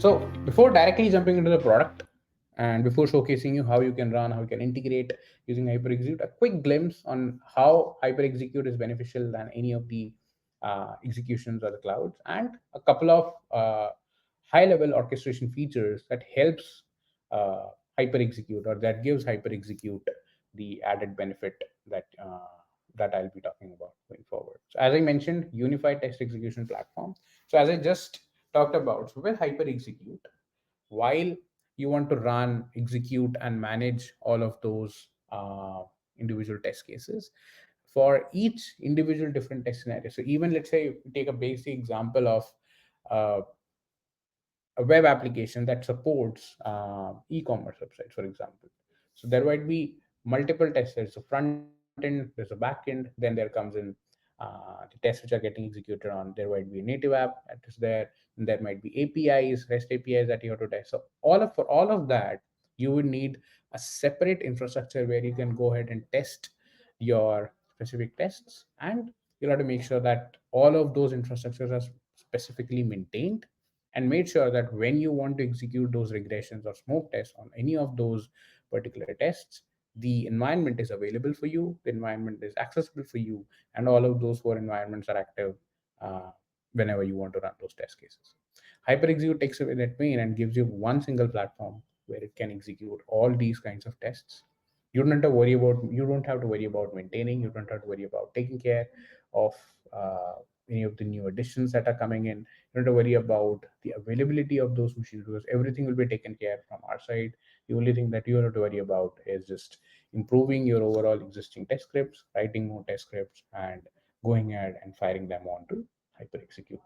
So before directly jumping into the product and before showcasing you how you can run, how you can integrate using HyperExecute, a quick glimpse on how HyperExecute is beneficial than any of the executions or the clouds, and a couple of high-level orchestration features that helps uh, HyperExecute, or that gives HyperExecute the added benefit that I'll be talking about going forward. So as I mentioned, unified test execution platform. So as I just talked about, so with HyperExecute, while you want to run, execute, and manage all of those individual test cases for each individual different test scenario. So even let's say take a basic example of uh, a web application that supports e-commerce websites, for example. So there might be multiple tests. There's a front end, there's a back end, then there comes in the tests which are getting executed on. There might be a native app that is there, and there might be APIs, REST APIs that you have to test. So for all of that, you would need a separate infrastructure where you can go ahead and test your specific tests, and you'll have to make sure that all of those infrastructures are specifically maintained, and made sure that when you want to execute those regressions or smoke tests on any of those particular tests, the environment is available for you, the environment is accessible for you, and all of those four environments are active uh, whenever you want to run those test cases. HyperExecute takes away that pain and gives you one single platform where it can execute all these kinds of tests. You don't have to worry about maintaining, you don't have to worry about taking care of uh, any of the new additions that are coming in. You don't have to worry about the availability of those machines, because everything will be taken care from our side. The only thing that you have to worry about is just improving your overall existing test scripts, writing more test scripts, and going ahead and firing them onto HyperExecute.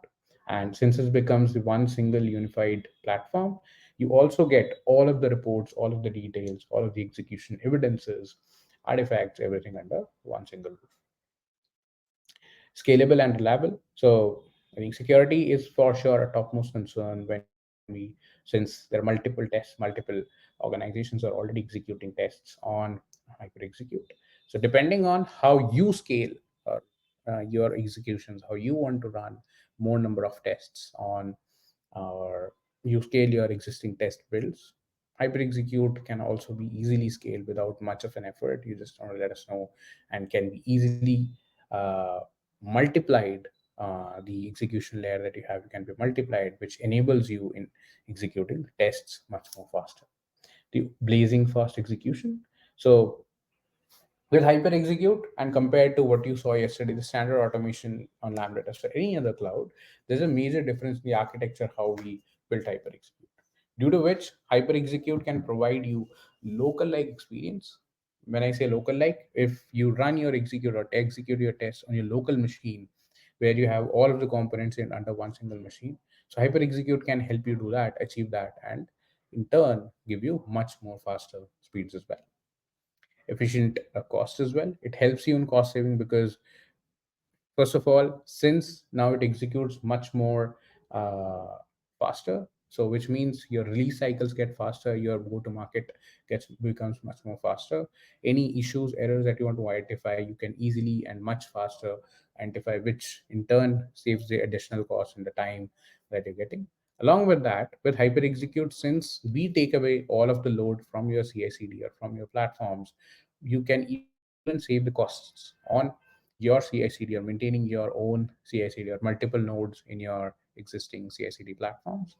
And since it becomes the one single unified platform, you also get all of the reports, all of the details, all of the execution evidences, artifacts, everything under one single roof. Scalable and reliable. So I think security is for sure a topmost concern since there are multiple tests, multiple organizations are already executing tests on HyperExecute. So depending on how you scale your executions, how you want to run more number of tests on, or you scale your existing test builds, HyperExecute can also be easily scaled without much of an effort. You just want to let us know, and can be easily uh, multiplied. The execution layer that you have can be multiplied, which enables you in executing tests much more faster. The blazing fast execution. So with HyperExecute, and compared to what you saw yesterday, the standard automation on LambdaTest or any other cloud, there's a major difference in the architecture how we built HyperExecute. Due to which HyperExecute can provide you local-like experience. When I say local-like, if you run your execute or execute your tests on your local machine, where you have all of the components in under one single machine, so HyperExecute can help you do that, achieve that, and in turn give you much more faster speeds as well. Efficient cost as well. It helps you in cost saving because, first of all, since now it executes much more uh, faster, so which means your release cycles get faster, your go to market becomes much more faster. Any issues, errors that you want to identify, you can easily and much faster identify, which in turn saves the additional cost and the time that you're getting. Along with that, with HyperExecute, since we take away all of the load from your CI/CD or from your platforms, you can even save the costs on your CI/CD or maintaining your own CI/CD or multiple nodes in your existing CI/CD platforms.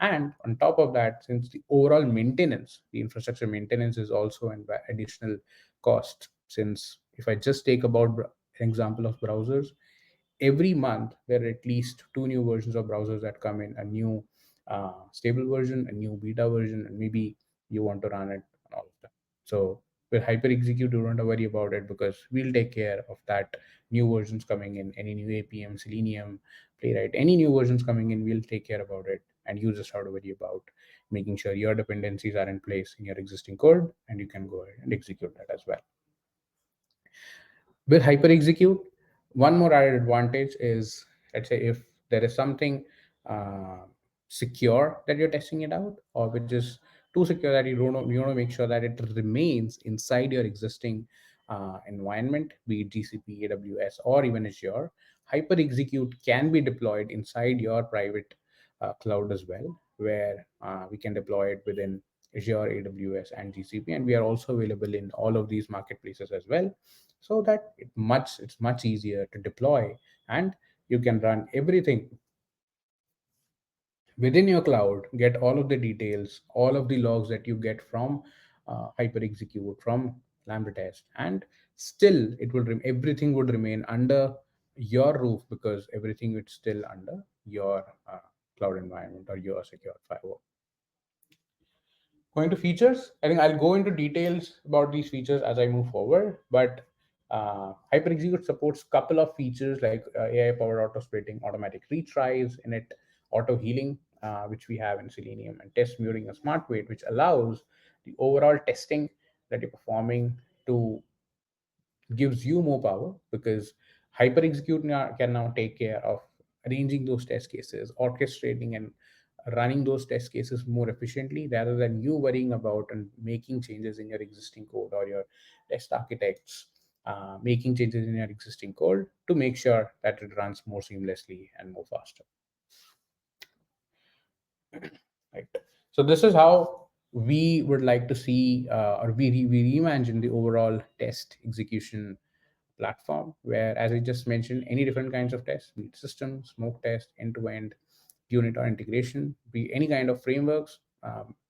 And on top of that, since the overall maintenance, the infrastructure maintenance is also an additional cost. Since if I just take about an example of browsers, every month there are at least two new versions of browsers that come in, a new stable version, a new beta version, and maybe you want to run it on all of them. So with HyperExecute, you don't have to worry about it because we'll take care of that. New versions coming in, any new APM, Selenium, Playwright, any new versions coming in, we'll take care about it. And you just have to worry about making sure your dependencies are in place in your existing code, and you can go ahead and execute that as well. With HyperExecute, one more added advantage is, let's say if there is something uh, secure that you're testing it out, or which is too secure that you want to make sure that it remains inside your existing environment, be it GCP, AWS, or even Azure. HyperExecute can be deployed inside your private cloud as well, where we can deploy it within Azure, AWS, and GCP, and we are also available in all of these marketplaces as well, so that it's much easier to deploy, and you can run everything within your cloud, get all of the details, all of the logs that you get from HyperExecute, from LambdaTest, and still everything would remain under your roof, because everything is still under your cloud environment or your secure firewall. Going to features, I think I'll go into details about these features as I move forward, but HyperExecute supports couple of features like AI powered auto splitting, automatic retries in it, auto healing, which we have in Selenium, and test muting a smart weight, which allows the overall testing that you're performing to gives you more power, because can now take care of arranging those test cases, orchestrating and running those test cases more efficiently, rather than you worrying about and making changes in your existing code, or your test architects making changes in your existing code to make sure that it runs more seamlessly and more faster. Right. So this is how we would like to see, or we reimagine the overall test execution platform, where, as I just mentioned, any different kinds of tests, be it system, smoke test, end-to-end, unit or integration, be any kind of frameworks.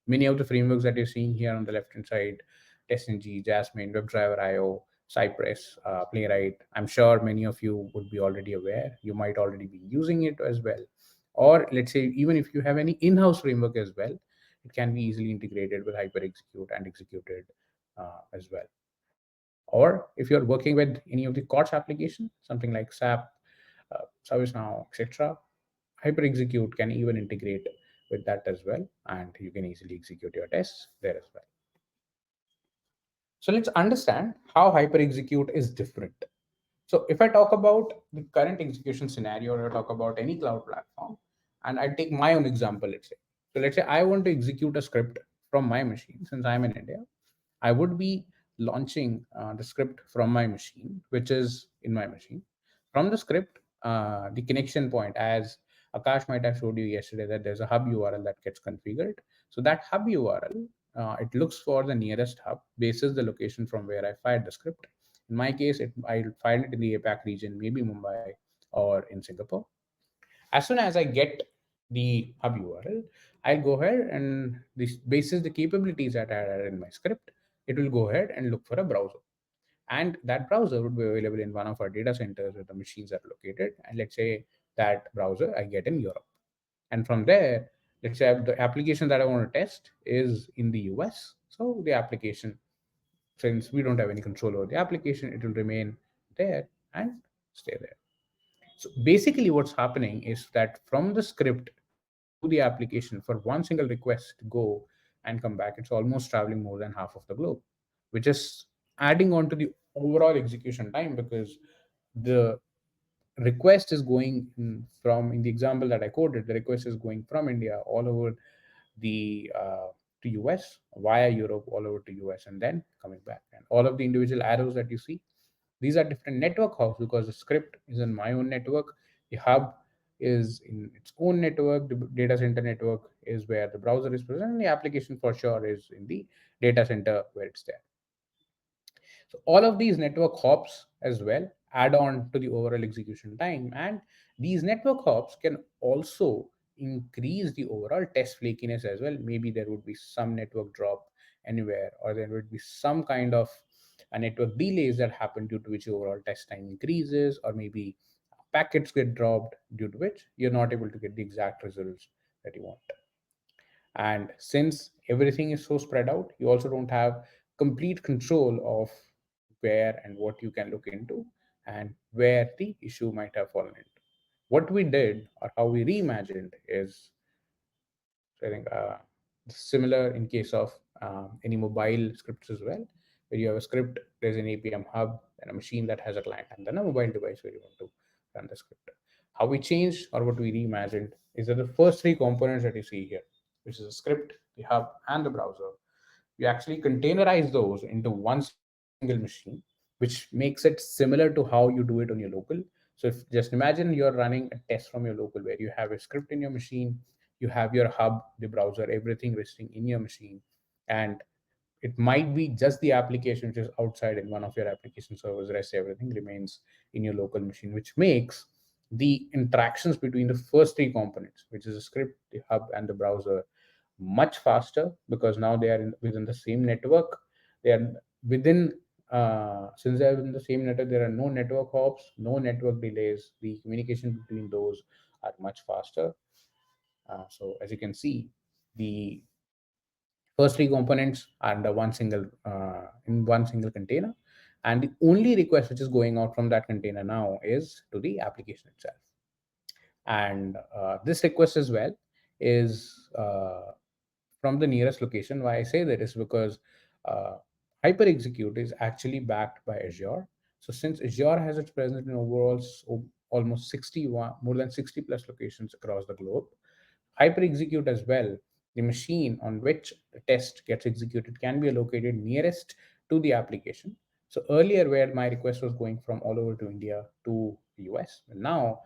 Many of the frameworks that you're seeing here on the left-hand side, TestNG, Jasmine, WebDriver.io, Cypress, Playwright, I'm sure many of you would be already aware. You might already be using it as well. Or let's say, even if you have any in-house framework as well, it can be easily integrated with HyperExecute and executed as well. Or if you're working with any of the COTS application, something like SAP, ServiceNow, etc., HyperExecute can even integrate with that as well, and you can easily execute your tests there as well. So let's understand how HyperExecute is different. So if I talk about the current execution scenario, or I talk about any cloud platform, and I take my own example, let's say. So let's say I want to execute a script from my machine, since I'm in India. I would be launching the script from my machine, which is in my machine. From the script, the connection point, as Akash might have showed you yesterday, that there's a hub URL that gets configured. So that hub URL, it looks for the nearest hub, bases the location from where I fired the script. In my case, I'll find it in the APAC region, maybe Mumbai or in Singapore. As soon as I get the hub URL, I'll go ahead, and this basis the capabilities that I added in my script, it will go ahead and look for a browser. And that browser would be available in one of our data centers where the machines are located. And let's say that browser I get in Europe. And from there, let's say the application that I want to test is in the US. So the application, since we don't have any control over the application, it will remain there and stay there. So basically, what's happening is that from the script to the application, for one single request to go and come back, it's almost traveling more than half of the globe, which is adding on to the overall execution time, because the request is going from, in the example that I quoted, the request is going from India all over the to US, via Europe, all over to US, and then coming back. And all of the individual arrows that you see, these are different network hubs, because the script is in my own network. The hub is in its own network. The data center network is where the browser is present. And the application for sure is in the data center where it's there. So all of these network hops as well add on to the overall execution time. And these network hops can also increase the overall test flakiness as well. Maybe there would be some network drop anywhere, or there would be some kind of a network delays that happen, due to which overall test time increases, or maybe packets get dropped, due to which you're not able to get the exact results that you want. And since everything is so spread out, you also don't have complete control of where and what you can look into, and where the issue might have fallen into. What we did, or how we reimagined, is, so I think similar in case of any mobile scripts as well, where you have a script, there's an APM hub, and a machine that has a client, and then a mobile device where you want to run the script. How we changed, or what we reimagined, is that the first three components that you see here, which is a script, the hub, and the browser, you actually containerize those into one single machine, which makes it similar to how you do it on your local. So if just imagine you're running a test from your local, where you have a script in your machine, you have your hub, the browser, everything resting in your machine. And it might be just the application which is outside in one of your application servers, rest everything remains in your local machine, which makes the interactions between the first three components, which is the script, the hub, and the browser, much faster, because now they are within the same network. They are within, since they are in the same network, there are no network hops, no network delays. The communication between those are much faster. So as you can see, the first three components are under one single in one single container, and the only request which is going out from that container now is to the application itself. And this request as well is from the nearest location. Why I say that is because uh, HyperExecute is actually backed by Azure. So since Azure has its presence in overall almost 61, more than 60 plus locations across the globe, HyperExecute as well, the machine on which the test gets executed can be located nearest to the application. So earlier, where my request was going from all over to India to the US, now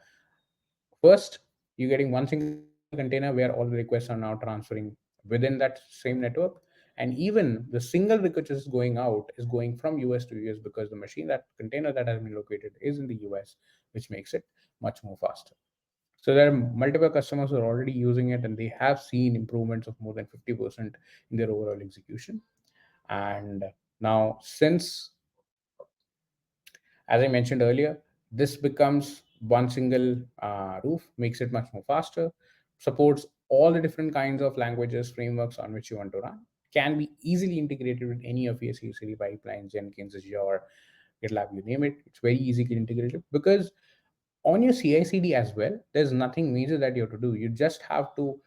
first you're getting one single container where all the requests are now transferring within that same network. And even the single request is going out is going from US to US because the machine, that container that has been located is in the US, which makes it much more faster. So there are multiple customers who are already using it, and they have seen improvements of more than 50% in their overall execution. And now, since, as I mentioned earlier, this becomes one single roof, makes it much more faster, supports all the different kinds of languages, frameworks on which you want to run, can be easily integrated with any of your CI/CD pipelines, Jenkins, Azure, GitLab, you name it. It's very easily integrated because on your CI/CD as well, there's nothing major that you have to do. You just have to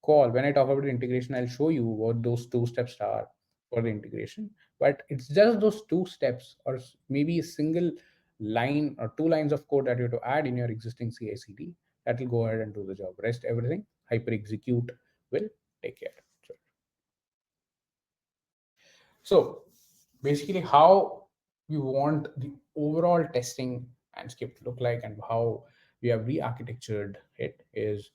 call. When I talk about integration, I'll show you what those two steps are for the integration. But it's just those two steps, or maybe a single line or two lines of code that you have to add in your existing CI/CD that will go ahead and do the job. Rest everything, HyperExecute will take care. So basically, how we want the overall testing landscape to look like and how we have re-architectured it is,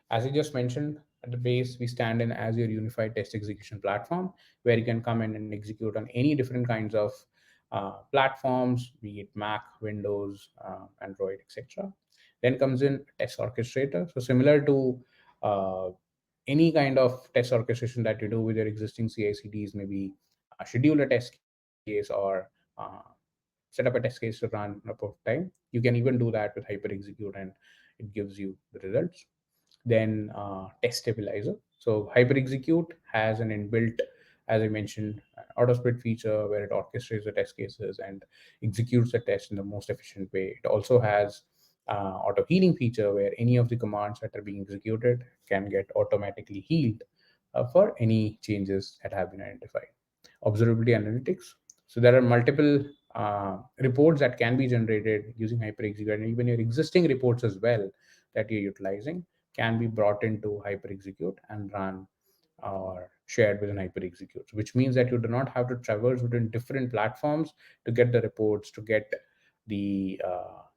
as I just mentioned, at the base, we stand in as your unified test execution platform, where you can come in and execute on any different kinds of platforms, be it Mac, Windows, Android, etc. Then comes in test orchestrator. So similar to uh, any kind of test orchestration that you do with your existing CI/CDs, maybe schedule a test case or uh, set up a test case to run in a of time. You can even do that with HyperExecute, and it gives you the results. Then test stabilizer. So HyperExecute has an inbuilt, as I mentioned, auto split feature where it orchestrates the test cases and executes the test in the most efficient way. It also has auto healing feature where any of the commands that are being executed can get automatically healed for any changes that have been identified. Observability analytics. So there are multiple reports that can be generated using HyperExecute, and even your existing reports as well that you're utilizing can be brought into HyperExecute and run or shared within HyperExecute, which means that you do not have to traverse between different platforms to get the reports, to get the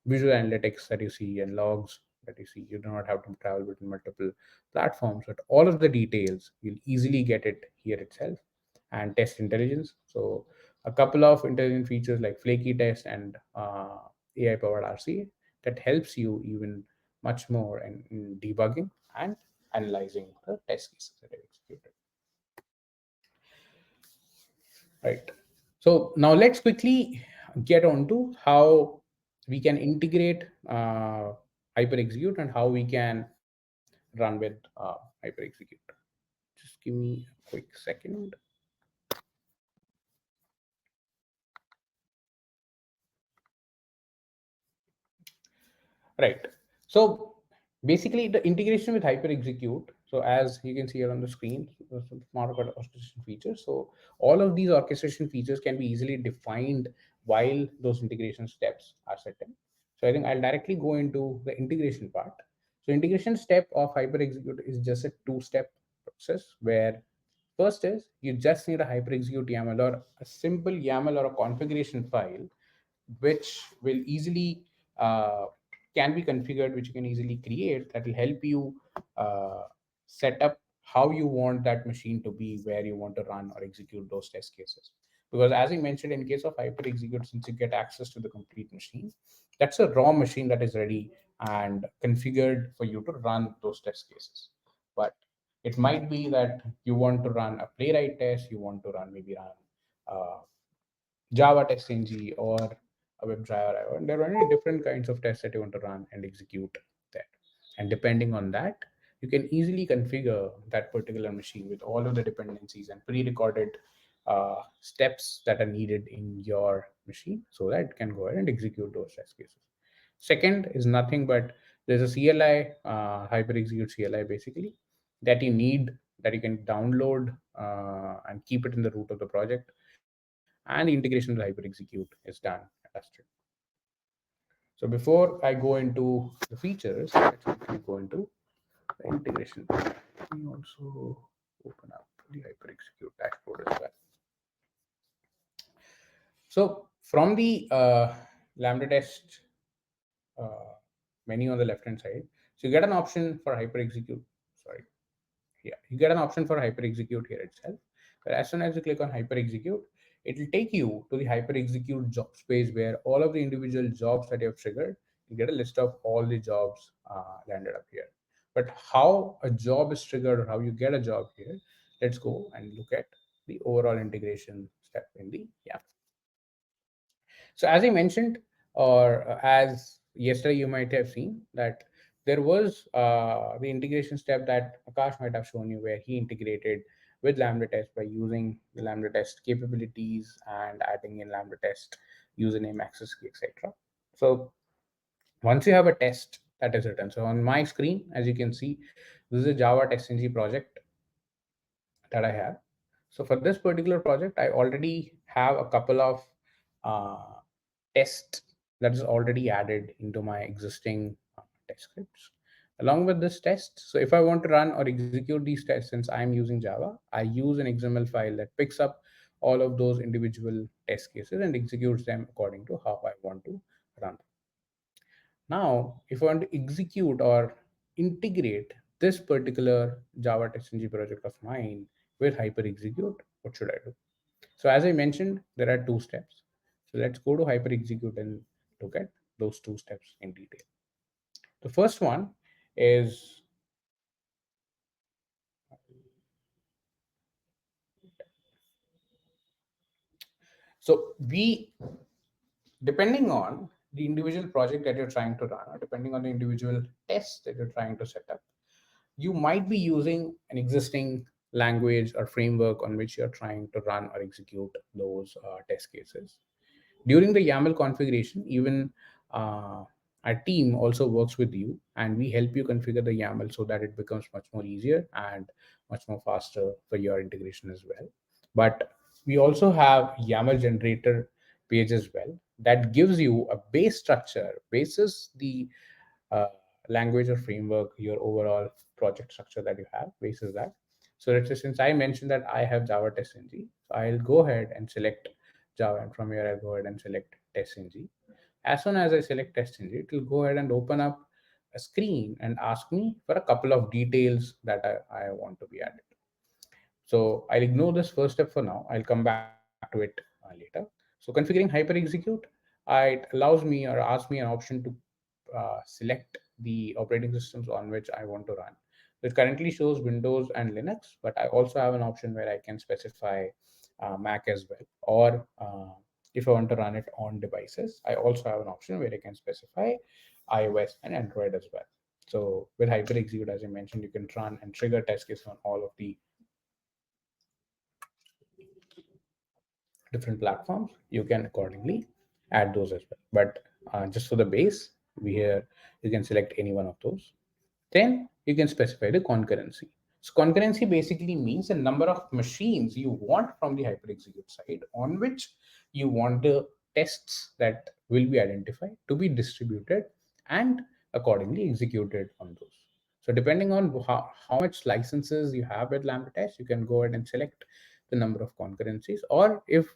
visual analytics that you see and logs that you see. You do not have to travel between multiple platforms, but all of the details, you'll easily get it here itself. And test intelligence. So a couple of intelligent features like Flaky test and AI powered RC that helps you even much more in debugging and analyzing the test cases that are executed. Right. So now let's quickly get on to how we can integrate HyperExecute and how we can run with HyperExecute. Just give me a quick second. Right. So basically, the integration with HyperExecute. So as you can see here on the screen, some smart orchestration features. So all of these orchestration features can be easily defined while those integration steps are set in. So I think I'll directly go into the integration part. So integration step of HyperExecute is just a two-step process where first is you just need a HyperExecute YAML or a simple YAML or a configuration file which will easily can be configured, which you can easily create that will help you uh, set up how you want that machine to be, where you want to run or execute those test cases. Because as I mentioned, in case of HyperExecute, since you get access to the complete machine, that's a raw machine that is ready and configured for you to run those test cases. But it might be that you want to run a Playwright test, you want to run maybe run uh, Java test ng or a WebDriver, and there are many different kinds of tests that you want to run and execute that. And depending on that, you can easily configure that particular machine with all of the dependencies and pre-recorded steps that are needed in your machine so that it can go ahead and execute those test cases. Second is nothing but there's a CLI, HyperExecute CLI basically, that you need, that you can download and keep it in the root of the project, and the integration with HyperExecute is done at Astrid. So before I go into the features, let's quickly go into the integration. Let me also open up the HyperExecute dashboard as well. So from the LambdaTest uh, menu on the left hand side, so you get an option for HyperExecute. Sorry, yeah, you get an option for HyperExecute here itself. But as soon as you click on HyperExecute, it will take you to the HyperExecute job space where all of the individual jobs that you have triggered, you get a list of all the jobs landed up here. But how a job is triggered or how you get a job here, let's go and look at the overall integration step in the YAML. So as I mentioned, or as yesterday you might have seen that there was the integration step that Akash might have shown you, where he integrated with LambdaTest by using the LambdaTest capabilities and adding in LambdaTest username, access key, etc. So once you have a test that is written, so on my screen, as you can see, this is a Java TestNG project that I have. So for this particular project, I already have a couple of uh, tests that is already added into my existing test scripts. Along with this test, so if I want to run or execute these tests, since I'm using Java, I use an XML file that picks up all of those individual test cases and executes them according to how I want to run. Now, if I want to execute or integrate this particular Java TestNG project of mine with HyperExecute, what should I do? So as I mentioned, there are two steps. So let's go to HyperExecute and look at those two steps in detail. The first one is, so we, depending on the individual project that you're trying to run, or depending on the individual tests that you're trying to set up, you might be using an existing language or framework on which you're trying to run or execute those test cases. During the YAML configuration, even our team also works with you, and we help you configure the YAML so that it becomes much more easier and much more faster for your integration as well. But we also have YAML generator page as well that gives you a base structure basis the uh, language or framework, your overall project structure that you have basis that. So let's say since I mentioned that I have Java TestNG, so I'll go ahead and select Java, and from here I'll go ahead and select TestNG. As soon as I select TestNG, it will go ahead and open up a screen and ask me for a couple of details that I want to be added. So I'll ignore this first step for now. I'll come back to it later. So configuring HyperExecute, it allows me or asks me an option to select the operating systems on which I want to run. It currently shows Windows and Linux, but I also have an option where I can specify Mac as well. Or if I want to run it on devices, I also have an option where I can specify iOS and Android as well. So with HyperExecute, as I mentioned, you can run and trigger test cases on all of the different platforms. You can accordingly add those as well. But just for the base, we here you can select any one of those. Then you can specify the concurrency. So concurrency basically means the number of machines you want from the HyperExecute side on which you want the tests that will be identified to be distributed and accordingly executed on those. So depending on how much licenses you have at LambdaTest, you can go ahead and select the number of concurrencies, or if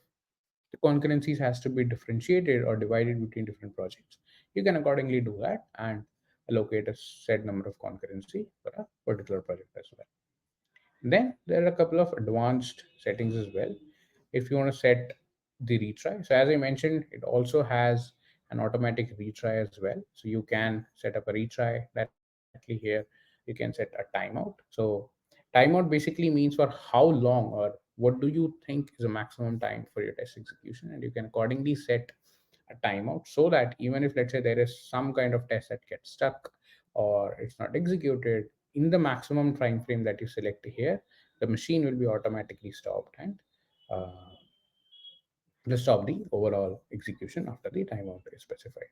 the concurrencies has to be differentiated or divided between different projects, you can accordingly do that and allocate a set number of concurrency for a particular project as well. Then there are a couple of advanced settings as well. If you want to set the retry, so as I mentioned, it also has an automatic retry as well. So you can set up a retry directly here. You can set a timeout. So timeout basically means for how long or what do you think is a maximum time for your test execution, and you can accordingly set a timeout so that even if, let's say, there is some kind of test that gets stuck or it's not executed in the maximum time frame that you select here, the machine will be automatically stopped and uh, just stop the overall execution after the timeout is specified.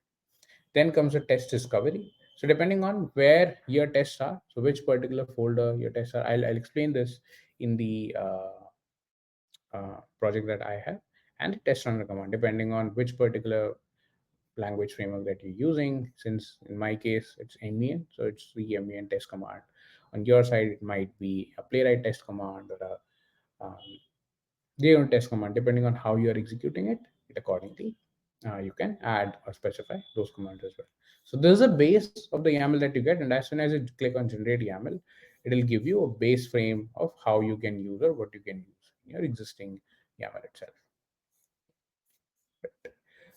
Then comes the test discovery. So depending on where your tests are, so which particular folder your tests are, I'll explain this in the project that I have, and the test runner command, depending on which particular language framework that you're using. Since in my case it's 𝐕𝐢𝐝, so it's the 𝐕𝐢𝐝 test command. On your side, it might be a Playwright test command or a test command. Depending on how you are executing it, accordingly you can add or specify those commands as well. So this is a base of the YAML that you get, and as soon as you click on generate YAML, it will give you a base frame of how you can use or what you can use in your existing YAML itself.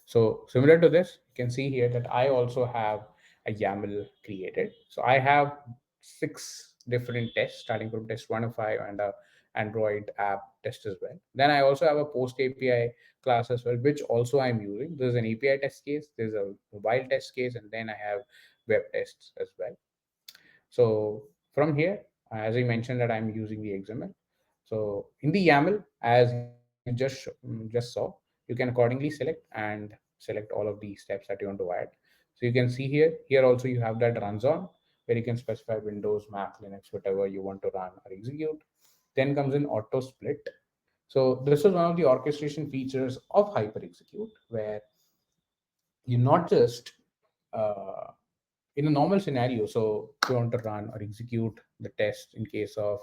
So similar to this, you can see here that I also have a YAML created. So I have 6 different tests starting from test 105 and a Android app test as well. Then I also have a post API class as well, which also I'm using. There's an API test case, there's a mobile test case, and then I have web tests as well. So from here, as I mentioned that I'm using the XML. So in the YAML, as you just saw, you can accordingly select and select all of the steps that you want to add. So you can see here also you have that runs on, where you can specify Windows, Mac, Linux, whatever you want to run or execute. Then comes in auto split. So this is one of the orchestration features of HyperExecute, where you not just uh, in a normal scenario, so if you want to run or execute the test uh,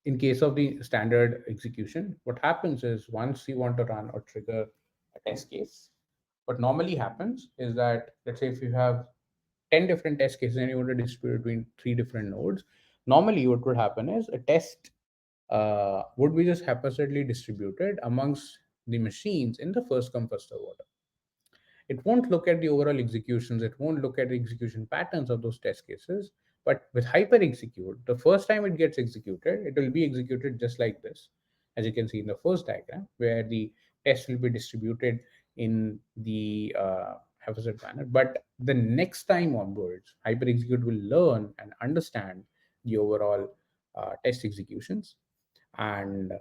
in case of the standard execution, what happens is once you want to run or trigger a test case, what normally happens is that, let's say if you have 10 different test cases and you want to distribute between 3 different nodes, normally what would happen is a test would be just haphazardly distributed amongst the machines in the first come first serve order. It won't look at the overall executions, it won't look at the execution patterns of those test cases. But with hyper execute, the first time it gets executed, it will be executed just like this, as you can see in the first diagram, where the test will be distributed in the haphazard manner. But the next time onwards, hyper execute will learn and understand the overall test executions, and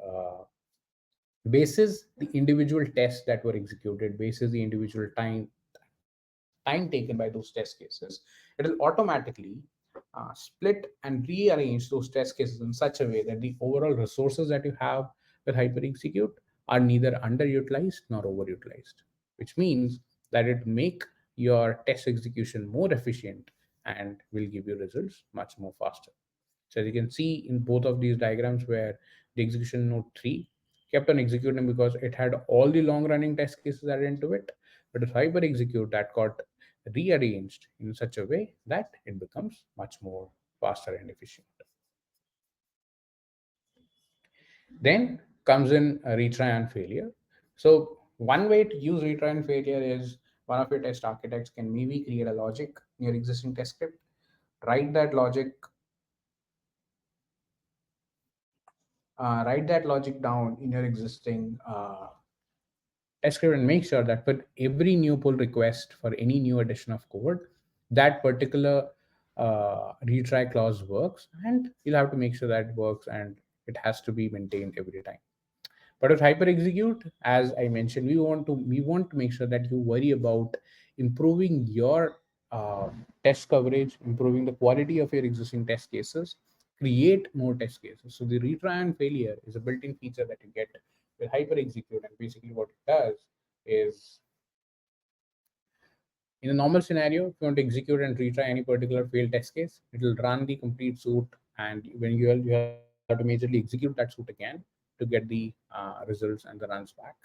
basis the individual tests that were executed, basis the individual time taken by those test cases, it will automatically split and rearrange those test cases in such a way that the overall resources that you have with HyperExecute are neither underutilized nor overutilized, which means that it make your test execution more efficient and will give you results much more faster. So as you can see in both of these diagrams, where the execution node 3 kept on executing because it had all the long running test cases added into it. But with Hyper Execute, that got rearranged in such a way that it becomes much more faster and efficient. Then comes in a retry and failure. So one way to use retry and failure is one of your test architects can maybe create a logic in your existing test script, write that logic down in your existing test script, and make sure that for every new pull request for any new addition of code, that particular retry clause works, and you'll have to make sure that it works and it has to be maintained every time. But with hyper execute, as I mentioned, we want to make sure that you worry about improving your test coverage, improving the quality of your existing test cases, create more test cases. So the retry and failure is a built-in feature that you get with hyper execute, and basically what it does is, in a normal scenario, if you want to execute and retry any particular failed test case, it will run the complete suite, and when you have to majorly execute that suite again to get the results and the runs back.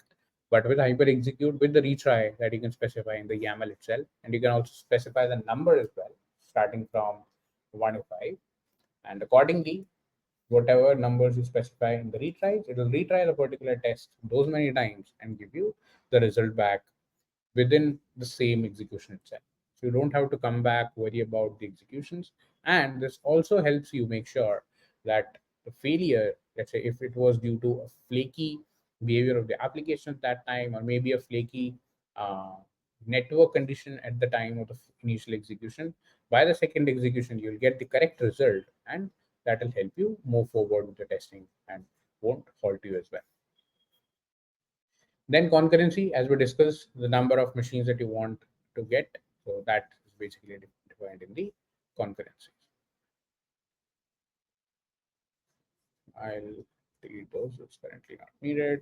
But with HyperExecute, with the retry that you can specify in the YAML itself, and you can also specify the number as well, starting from 1 to 5. And accordingly, whatever numbers you specify in the retries, it will retry the particular test those many times and give you the result back within the same execution itself. So you don't have to come back, worry about the executions. And this also helps you make sure that the failure, let's say if it was due to a flaky behavior of the application at that time, or maybe a flaky uh, network condition at the time of the initial execution, by the second execution, you'll get the correct result, and that will help you move forward with the testing and won't halt you as well. Then concurrency, as we discussed, the number of machines that you want to get. So that is basically defined in the concurrencies. I'll delete those. It's currently not needed.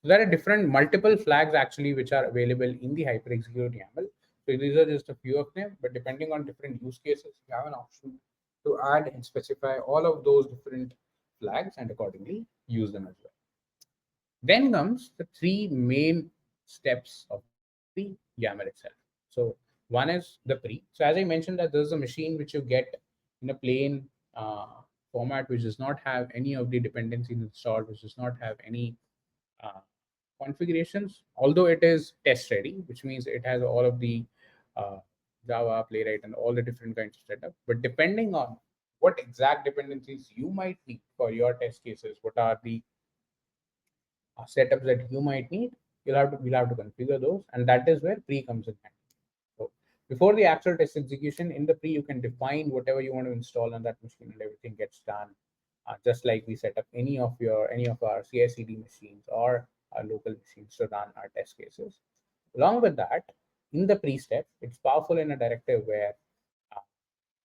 So there are different multiple flags actually which are available in the HyperExecute YAML. So these are just a few of them, but depending on different use cases, you have an option to add and specify all of those different flags and accordingly use them as well. Then comes the three main steps of the YAML itself. So one is the pre. So as I mentioned that there's a machine which you get in a plain format which does not have any of the dependencies installed, which does not have any uh, configurations, although it is test ready, which means it has all of the uh, Java, Playwright, and all the different kinds of setup. But depending on what exact dependencies you might need for your test cases, what are the setups that you might need, we'll have to configure those, and that is where pre comes in handy. So before the actual test execution, in the pre you can define whatever you want to install on that machine, and everything gets done just like we set up any of our CI/CD machines or our local machines to run our test cases. Along with that, in the pre step, it's powerful in a directive where uh,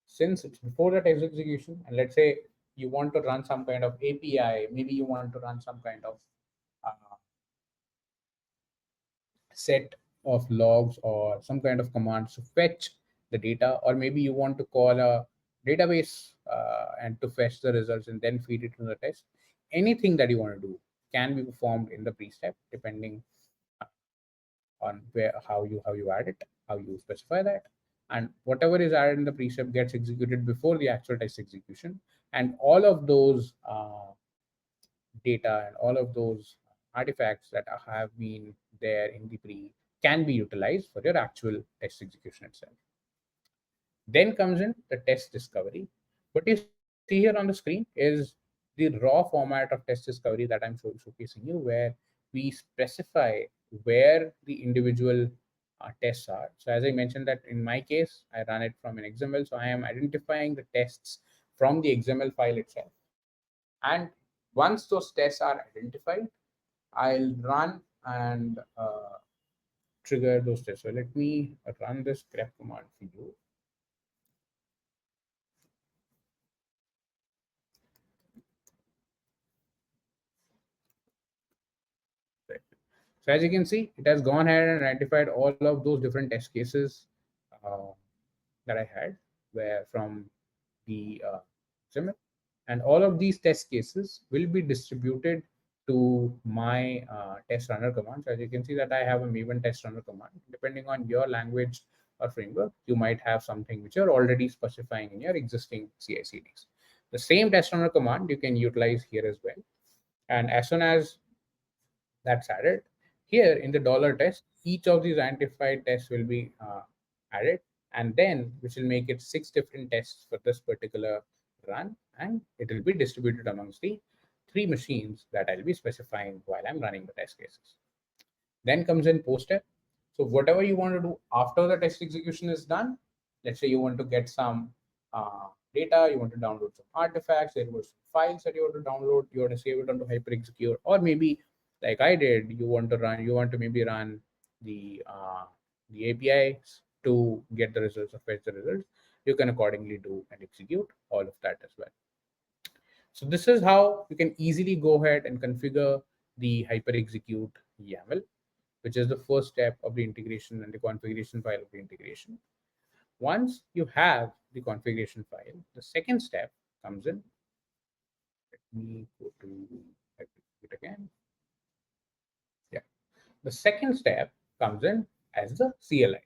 since it's before the test execution, and let's say you want to run some kind of API, maybe you want to run some kind of uh, set of logs or some kind of commands to fetch the data, or maybe you want to call a database and to fetch the results and then feed it to the test. Anything that you want to do can be performed in the pre-step depending on where how you add it, how you specify that, and whatever is added in the pre-step gets executed before the actual test execution, and all of those data and all of those artifacts that have been there in the pre can be utilized for your actual test execution itself. Then comes in the test discovery. What you see here on the screen is the raw format of test discovery that I'm showcasing you, where we specify where the individual tests are. So as I mentioned that in my case, I run it from an XML. So I am identifying the tests from the XML file itself. And once those tests are identified, I'll run and trigger those tests. So let me run this grep command for you. Right. So as you can see, it has gone ahead and identified all of those different test cases uh, that I had, where from the XML, and all of these test cases will be distributed to my test runner command. So as you can see that I have a Maven test runner command. Depending on your language or framework, you might have something which you're already specifying in your existing CI/CDs. The same test runner command you can utilize here as well. And as soon as that's added, here in the $test, each of these identified tests will be added, and then which will make it 6 different tests for this particular run, and it will be distributed amongst the 3 machines that I'll be specifying while I'm running the test cases. Then comes in post step. So whatever you want to do after the test execution is done, let's say you want to get some data, you want to download some artifacts, there were some files that you want to download, you want to save it onto HyperExecute, or maybe like I did, you want to maybe run the APIs to get the results or fetch the results. You can accordingly do and execute all of that as well. So this is how you can easily go ahead and configure the HyperExecute YAML, which is the first step of the integration and the configuration file of the integration. Once you have the configuration file, the second step comes in. Let me go to HyperExecute again. the second step comes in as the CLI.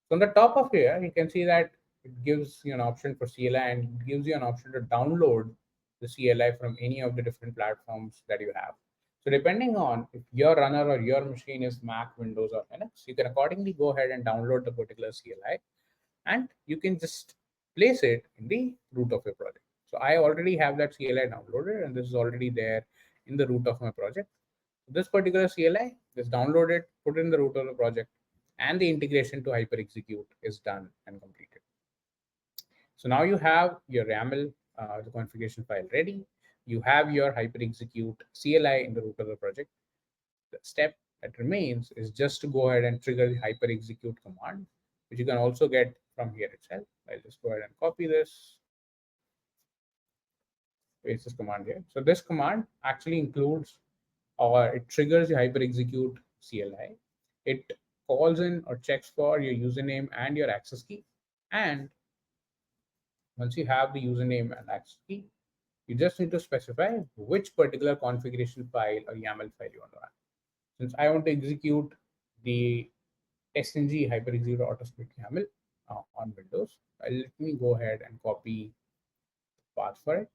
So on the top of here, you can see that it gives you an option for CLI and it gives you an option to download the CLI from any of the different platforms that you have. So depending on if your runner or your machine is Mac, Windows, or Linux, you can accordingly go ahead and download the particular CLI, and you can just place it in the root of your project. So I already have that CLI downloaded, and this is already there in the root of my project. This particular CLI is downloaded, put in the root of the project, and the integration to HyperExecute is done and completed. So now you have your YAML, the configuration file ready. You have your HyperExecute CLI in the root of the project. The step that remains is just to go ahead and trigger the HyperExecute command, which you can also get from here itself. I'll just go ahead and copy this, paste this command here. So this command actually includes, or it triggers the HyperExecute CLI. It calls in or checks for your username and your access key. And once you have the username and access key, you just need to specify which particular configuration file or YAML file you want to run. Since I want to execute the testng HyperExecute autoscript YAML on Windows, let me go ahead and copy the path for it.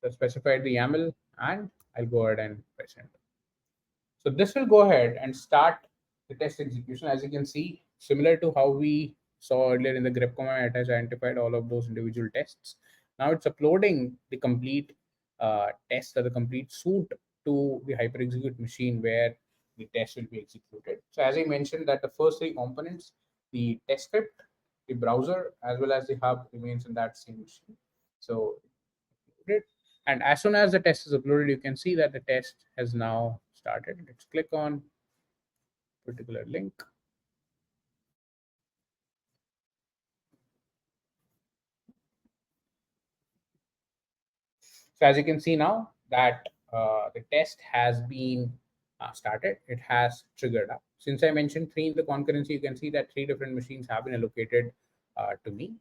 So specify the YAML, and I'll go ahead and press enter. So this will go ahead and start the test execution. As you can see, similar to how we saw earlier in the grep command, it has identified all of those individual tests. Now it's uploading the complete test or the complete suite to the HyperExecute machine where the test will be executed. So as I mentioned that the first three components, the test script, the browser, as well as the hub remains in that same machine. So and as soon as the test is uploaded, you can see that the test has now started. Let's click on particular link. So as you can see now that the test has been started, it has triggered up. Since I mentioned three in the concurrency, you can see that three different machines have been allocated to me.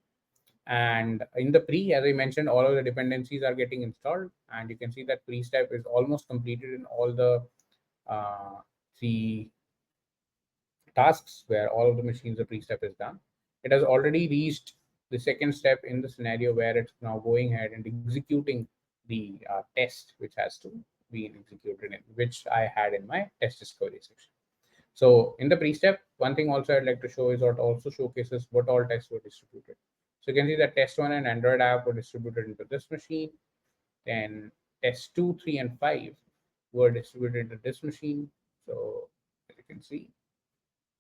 And in the pre, as I mentioned, all of the dependencies are getting installed, and you can see that pre-step is almost completed in all the three tasks where all of the machines, the pre-step is done. It has already reached the second step in the scenario where it's now going ahead and executing the test which has to be executed in, which I had in my test discovery section. So in the pre-step, one thing also I'd like to show is what also showcases what all tests were distributed. So you can see that test 1 and Android app were distributed into this machine. Then test 2, 3, and 5 were distributed into this machine. So as you can see,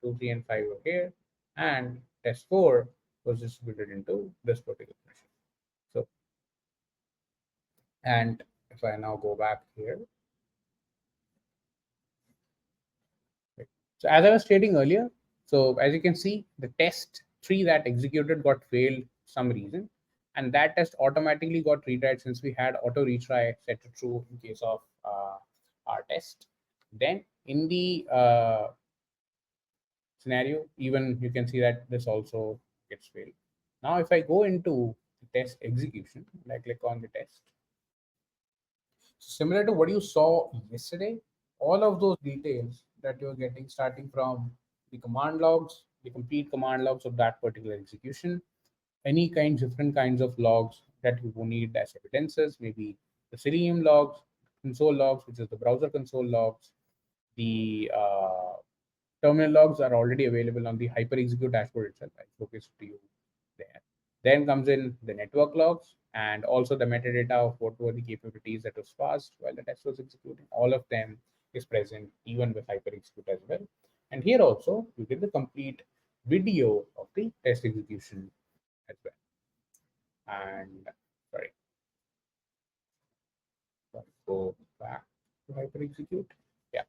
2, 3, and 5 were here. And test 4 was distributed into this particular machine. So, and if I now go back here, so as I was stating earlier, so as you can see, the test 3 that executed got failed some reason, and that test automatically got retried since we had auto retry set to true in case of our test. Then in the scenario, even you can see that this also gets failed. Now, if I go into the test execution and I click on the test, similar to what you saw yesterday, all of those details that you're getting starting from the command logs, the complete command logs of that particular execution, any different kinds of logs that you will need as evidences, maybe the Selenium logs, console logs, which is the browser console logs, the terminal logs are already available on the HyperExecute dashboard itself. I focus to you there. Then comes in the network logs and also the metadata of what were the capabilities that was passed while the test was executing. All of them is present even with HyperExecute as well. And here also you get the complete video of the test execution as well. And sorry, go back to HyperExecute. Yeah.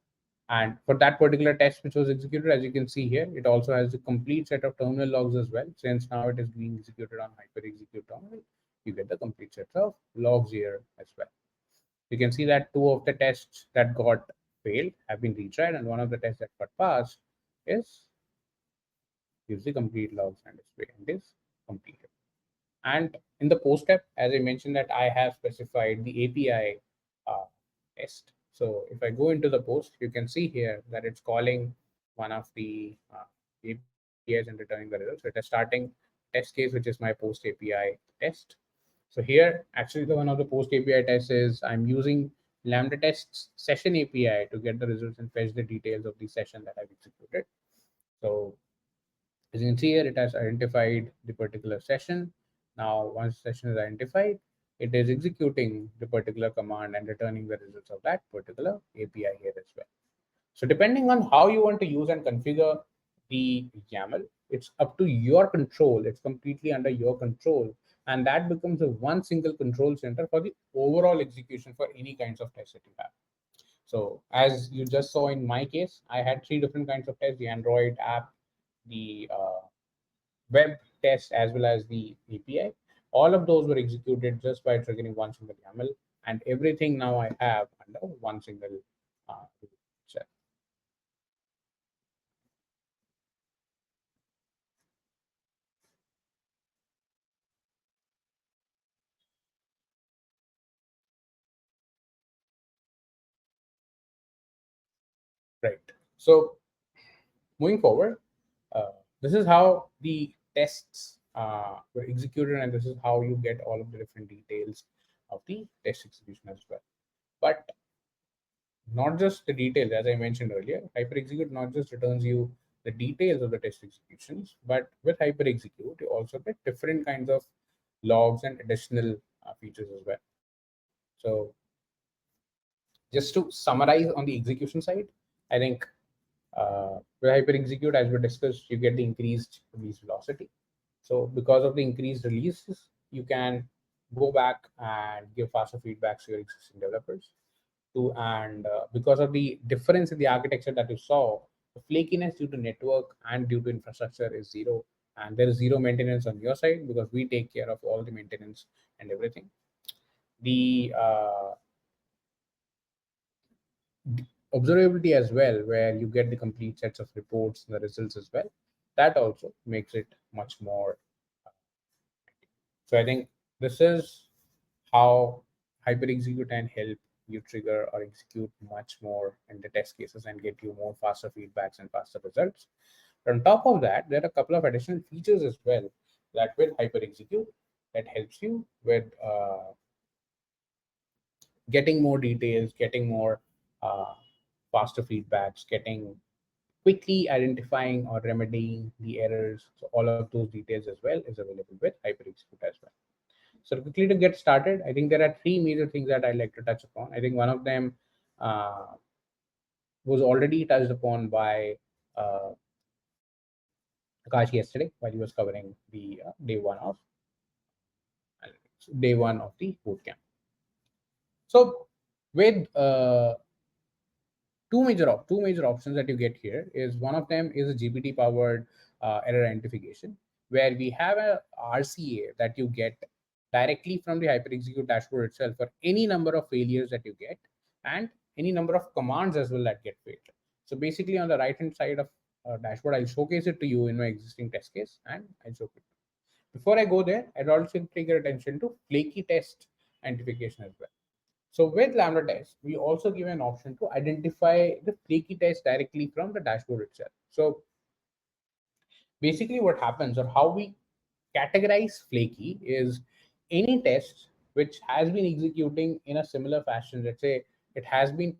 And for that particular test which was executed, as you can see here, it also has a complete set of terminal logs as well. Since now it is being executed on HyperExecute terminal, you get the complete set of logs here as well. You can see that two of the tests that got failed have been retried, and one of the tests that got passed is use the complete logs and display, and is completed. And in the post step, as I mentioned, that I have specified the API uh, test. So if I go into the post, you can see here that it's calling one of the APIs and returning the results. So it is starting test case, which is my post API test. So here, actually, the one of the post API tests is I'm using LambdaTest's session API to get the results and fetch the details of the session that I've executed. So as you can see here, it has identified the particular session. Now, once the session is identified, it is executing the particular command and returning the results of that particular API here as well. So depending on how you want to use and configure the YAML, it's up to your control. It's completely under your control. And that becomes a one single control center for the overall execution for any kinds of tests that you have. So as you just saw in my case, I had three different kinds of tests: the Android app, the web test, as well as the API. All of those were executed just by triggering one single YAML, and everything now I have under one single shell. Right. So moving forward, this is how the tests were executed, and this is how you get all of the different details of the test execution as well. But not just the details, as I mentioned earlier, HyperExecute not just returns you the details of the test executions, but with HyperExecute, you also get different kinds of logs and additional features as well. So just to summarize on the execution side, I think with HyperExecute, as we discussed, you get the increased release velocity. So because of the increased releases, you can go back and give faster feedbacks to your existing developers. And because of the difference in the architecture that you saw, the flakiness due to network and due to infrastructure is zero, and there is zero maintenance on your side because we take care of all the maintenance and everything. The observability as well, where you get the complete sets of reports and the results as well, that also makes it much more. So I think this is how HyperExecute can help you trigger or execute much more in the test cases and get you more faster feedbacks and faster results. But on top of that, there are a couple of additional features as well that with HyperExecute that helps you with getting more details, getting more uh, faster feedbacks, getting quickly identifying or remedying the errors. So all of those details as well is available with HyperExecute as well. So quickly to get started, I think there are three major things that I'd like to touch upon. I think one of them uh, was already touched upon by Akash yesterday while he was covering the day one of the bootcamp. So with two major options that you get here is one of them is a GPT powered error identification, where we have a RCA that you get directly from the HyperExecute dashboard itself for any number of failures that you get and any number of commands as well that get failed. So basically on the right hand side of dashboard, I'll showcase it to you in my existing test case, and I'll show it. Before I go there, I'd also take your attention to flaky test identification as well. So with LambdaTest, we also give an option to identify the flaky test directly from the dashboard itself. So basically what happens or how we categorize flaky is any test which has been executing in a similar fashion. Let's say it has been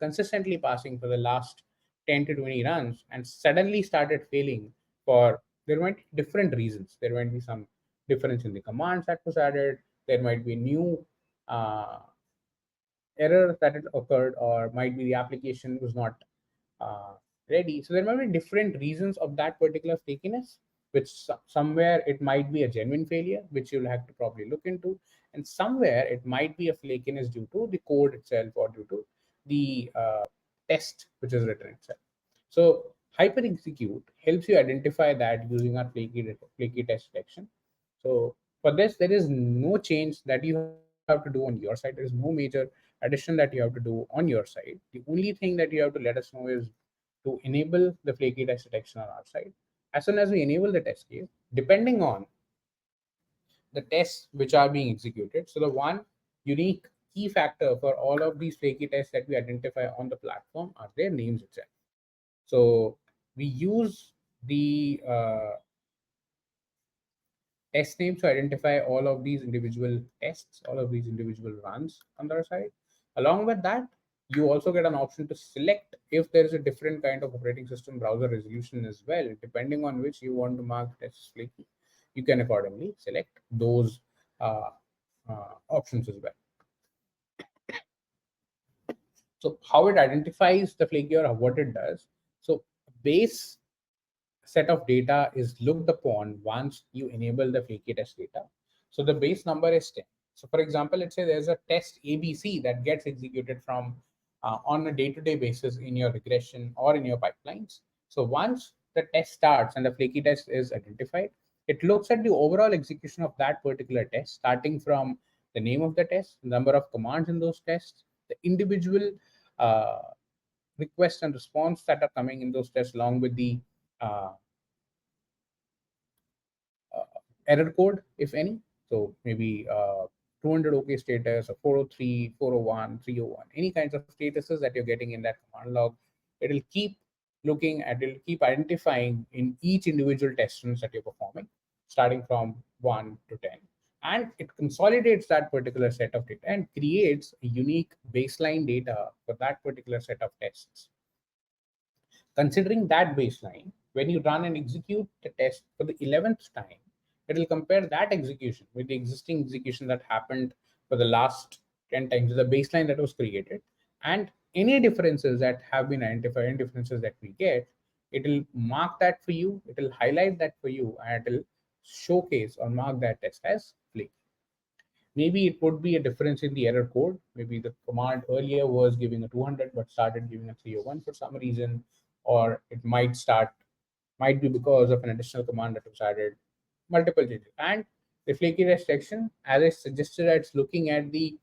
consistently passing for the last 10 to 20 runs and suddenly started failing for, there might be different reasons. There might be some difference in the commands that was added. There might be new uh, error that had occurred, or might be the application was not uh, ready. So there might be different reasons of that particular flakiness, which somewhere it might be a genuine failure, which you'll have to probably look into, and somewhere it might be a flakiness due to the code itself or due to the test which is written itself. So HyperExecute helps you identify that using our flaky test detection. So for this, there is no change that you have to do on your side. There is no major addition that you have to do on your side. The only thing that you have to let us know is to enable the flaky test detection on our side. As soon as we enable the test case, depending on the tests which are being executed, so the one unique key factor for all of these flaky tests that we identify on the platform are their names itself. So we use the test names to identify all of these individual tests, all of these individual runs on their side. Along with that, you also get an option to select if there is a different kind of operating system browser resolution as well, depending on which you want to mark tests flaky. You can accordingly select those uh, options as well. So how it identifies the flaky or what it does. So base set of data is looked upon once you enable the flaky test data. So the base number is 10. So for example, let's say there's a test ABC that gets executed from on a day-to-day basis in your regression or in your pipelines. So once the test starts and the flaky test is identified, it looks at the overall execution of that particular test, starting from the name of the test, number of commands in those tests, the individual uh, requests and response that are coming in those tests, along with the uh, uh, error code, if any. So maybe 200 OK status or 403, 401, 301, any kinds of statuses that you're getting in that command log. It'll keep it'll keep identifying in each individual test runs that you're performing, starting from 1 to 10. And it consolidates that particular set of data and creates a unique baseline data for that particular set of tests. Considering that baseline, when you run and execute the test for the 11th time, it will compare that execution with the existing execution that happened for the last 10 times, the baseline that was created, and any differences that have been identified, any differences that we get, it will mark that for you, it will highlight that for you, and it will showcase or mark that test as flaky. Maybe it would be a difference in the error code. Maybe the command earlier was giving a 200 but started giving a 301 for some reason, or it might be because of an additional command that was added, multiple changes. And the flaky rest section, as I suggested, it's looking at the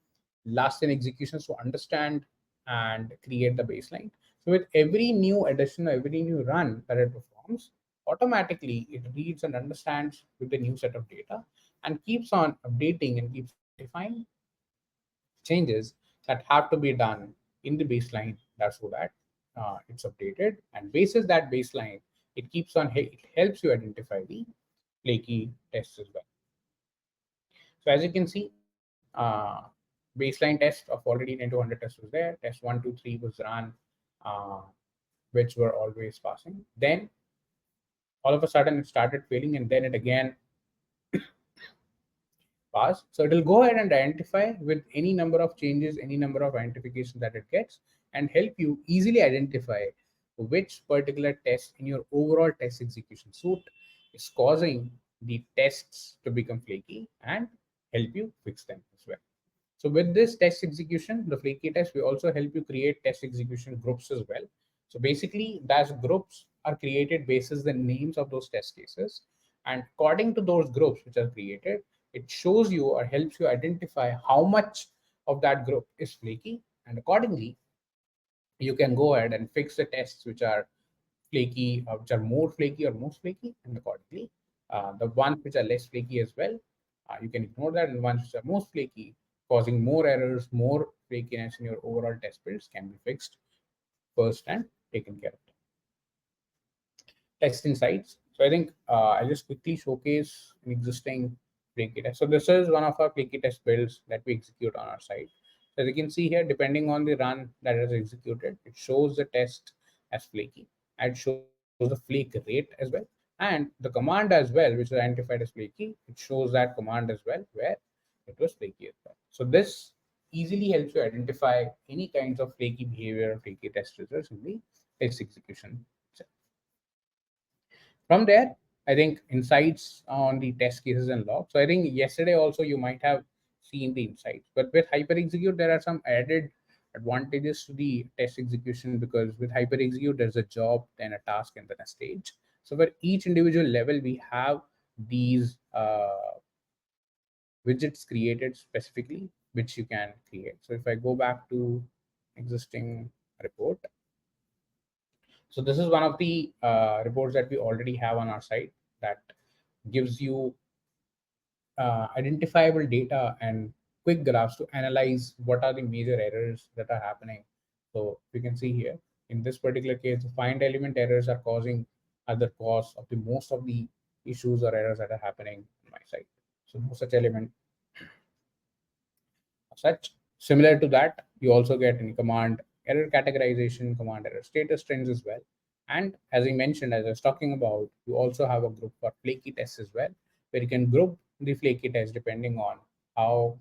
last 10 executions to understand and create the baseline. So with every new addition or every new run that it performs, automatically it reads and understands with the new set of data and keeps on updating and keeps identifying changes that have to be done in the baseline. That's so that it's updated, and basis that baseline, it keeps on it helps you identify the flaky tests as well. So as you can see, baseline test of already 10 to 100 tests was there. Test 1, 2, 3 was run, uh, which were always passing. Then all of a sudden it started failing, and then it again pass. So it will go ahead and identify with any number of changes, any number of identifications that it gets, and help you easily identify which particular test in your overall test execution suite is causing the tests to become flaky and help you fix them as well. So with this test execution, the flaky test, we also help you create test execution groups as well. So basically, those groups are created basis the names of those test cases. And according to those groups which are created, it shows you or helps you identify how much of that group is flaky. And accordingly, you can go ahead and fix the tests which are flaky, which are more flaky or most flaky, and accordingly, the ones which are less flaky as well, you can ignore that, and the ones which are most flaky, causing more errors, more flakiness in your overall test builds, can be fixed first and taken care of. Test insights. So I think I'll just quickly showcase an existing flaky test. So this is one of our flaky test builds that we execute on our site. So as you can see here, depending on the run that is executed, it shows the test as flaky. And it shows the flake rate as well. And the command as well, which is identified as flaky, it shows that command as well, where it was flaky as well. So this easily helps you identify any kinds of flaky behavior or flaky test results in the test execution. From there, I think insights on the test cases and logs. So I think yesterday also you might have seen the insights, but with HyperExecute, there are some added advantages to the test execution, because with HyperExecute, there's a job, then a task, and then a stage. So for each individual level, we have these widgets created specifically, which you can create. So if I go back to existing report, So this is one of the reports that we already have on our site that gives you identifiable data and quick graphs to analyze what are the major errors that are happening. So you can see here, in this particular case, the find element errors are causing other cause of the most of the issues or errors that are happening on my site. So no such element such. Similar to that, you also get in command error categorization, command error status trends as well. And as I mentioned, as I was talking about, you also have a group for flaky tests as well, where you can group the flaky tests depending on how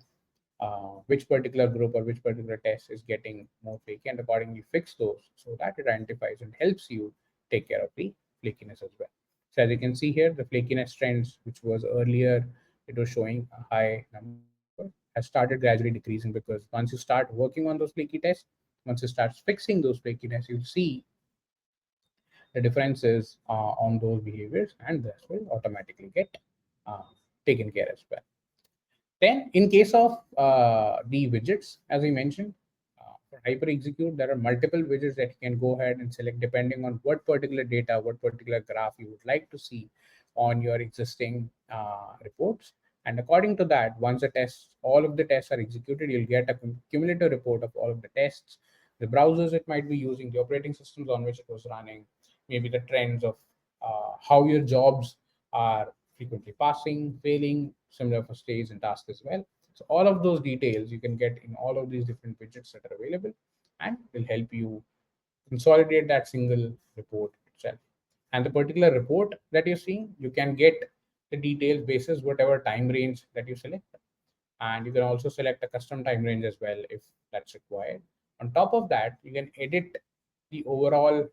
which particular group or which particular test is getting more flaky, and accordingly fix those so that it identifies and helps you take care of the flakiness as well. So as you can see here, the flakiness trends, which was earlier, it was showing a high number, has started gradually decreasing, because once you start working on those flaky tests, once you start fixing those flaky tests, you'll see the differences on those behaviors, and this will automatically get uh, taken care as well. Then, in case of the widgets, as I mentioned, for HyperExecute, there are multiple widgets that you can go ahead and select depending on what particular data, what particular graph you would like to see on your existing reports. And according to that, once the tests, all of the tests are executed, you'll get a cumulative report of all of the tests, the browsers it might be using, the operating systems on which it was running, maybe the trends of how your jobs are frequently passing, failing, similar for stage and task as well. So all of those details you can get in all of these different widgets that are available, and will help you consolidate that single report itself. And the particular report that you're seeing, you can get the details basis whatever time range that you select. And you can also select a custom time range as well if that's required. On top of that, you can edit the overall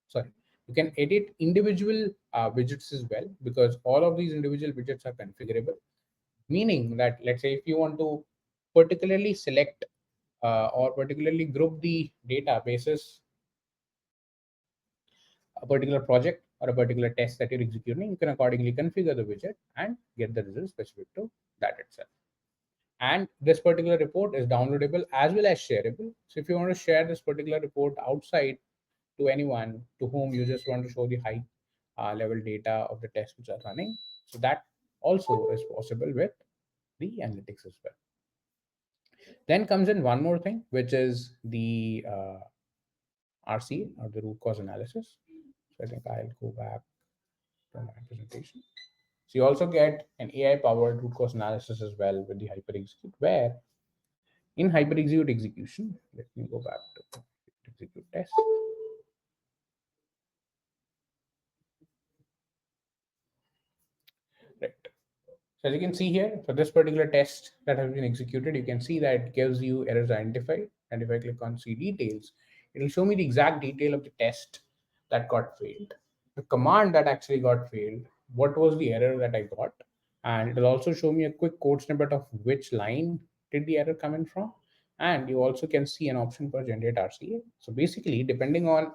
sorry you can edit individual widgets as well, because all of these individual widgets are configurable, meaning that let's say if you want to particularly select or particularly group the databases a particular project or a particular test that you're executing, you can accordingly configure the widget and get the results specific to that itself. And this particular report is downloadable as well as shareable. So if you want to share this particular report outside to anyone to whom you just want to show the high level data of the tests which are running, so that also is possible with the analytics as well. Then comes in one more thing, which is the RCA, or the root cause analysis. So I think I'll go back to my presentation. So you also get an AI powered root cause analysis as well with the HyperExecute, where in HyperExecute execution, let me go back to execute test. Right. So as you can see here, for this particular test that has been executed, you can see that it gives you errors identified. And if I click on see details, it will show me the exact detail of the test that got failed, the command that actually got failed, what was the error that I got, and it will also show me a quick code snippet of which line did the error come in from. And you also can see an option for generate RCA. So basically, depending on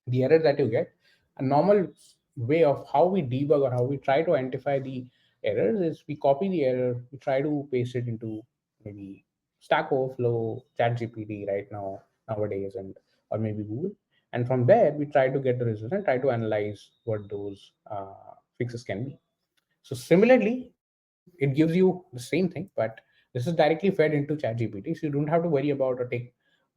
the error that you get, a normal way of how we debug or how we try to identify the errors is we copy the error, we try to paste it into maybe Stack Overflow, ChatGPT right now nowadays, and or maybe Google, and from there we try to get the results and try to analyze what those fixes can be. So similarly, it gives you the same thing, but this is directly fed into ChatGPT, so you don't have to worry about or take